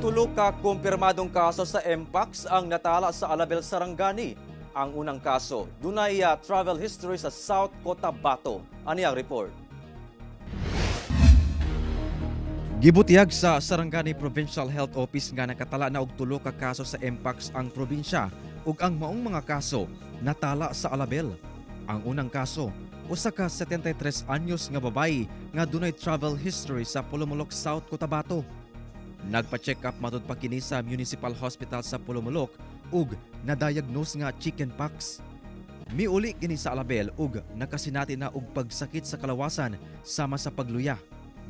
Tulo ka kumpirmadong kaso sa Mpox ang natala sa Alabel, Sarangani. Ang unang kaso, dunay travel history sa South Cotabato. Ani ang report? Gibutiyag sa Sarangani Provincial Health Office nga nakatala na og tulo ka kaso sa Mpox ang probinsya ug ang maong mga kaso natala sa Alabel. Ang unang kaso, usa ka 73 anyos nga babayi nga dunay travel history sa Pulumulok, South Cotabato. Nagpa-check up matud pa kini sa Municipal Hospital sa Pulumulok ug na-diagnose nga chickenpox. Miuli kini sa Alabel ug nakasinati na og pagsakit sa kalawasan sama sa pagluya.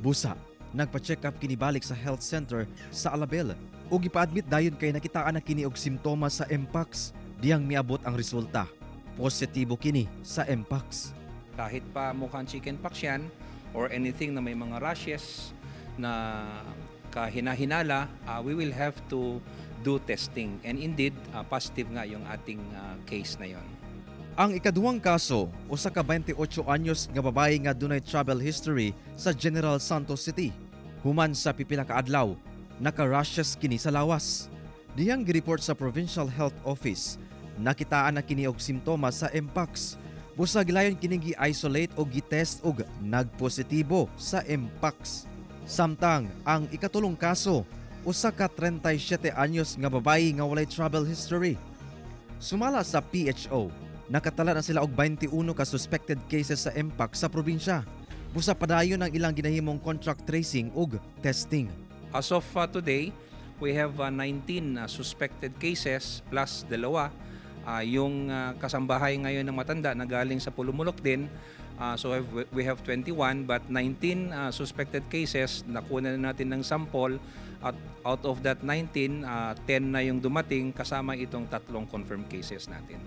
Busa, nagpa-check up kini balik sa health center sa Alabel ug ipa-admit dayon kay nakitaan na kini og simptomas sa Mpox. Diyang miabot ang resulta, positibo kini sa Mpox. Kahit pa mukhang chickenpox yan or anything na may mga rashes na kahina-hinala, we will have to do testing. And indeed, positive nga yung ating case na yon. Ang ikaduhang kaso, usa ka 28 anyos nga babae nga dunay travel history sa General Santos City. Human sa pipila ka adlaw, naka-rashes kini sa lawas. Diyang gireport sa Provincial Health Office, nakitaan na kini og simptomas sa Mpox. Busa gilayon kini gi-isolate o gi-test og nagpositibo sa Mpox. Samtang ang ikatulong kaso, usa ka 37 anyos nga babayi nga walay travel history. Sumala sa PHO, nakatala na sila og 21 ka suspected cases sa Mpox sa probinsya. Busa padayon ang ilang ginahimong contract tracing ug testing. As of today, we have 19 suspected cases plus dalawa. Yung kasambahay ngayon ng matanda na galing sa Pulumulok din. So we have 21 but 19 suspected cases. Nakuha na natin ng sample at out of that 19, 10 na yung dumating kasama itong tatlong confirmed cases natin.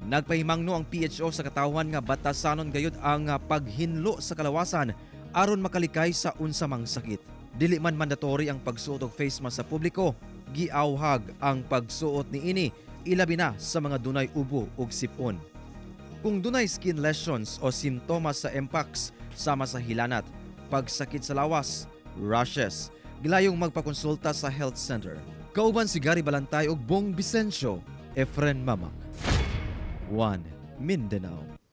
Nagpahimangno ang PHO sa katawan nga batasanon gayud ang paghinlo sa kalawasan aron makalikay sa unsa mang sakit. Dili man mandatory ang pagsuot og face mask sa publiko, giawhag ang pagsuot niini ilabi na sa mga dunay ubo ug sipon. Kung dunay skin lesions o simptomas sa Mpox sama sa hilanat, pagsakit sa lawas, rashes, gilayong magpakonsulta sa health center. Kauban si Gary Balantay ug Bong Vicencio, Efren Mamak. 1 Mindanao.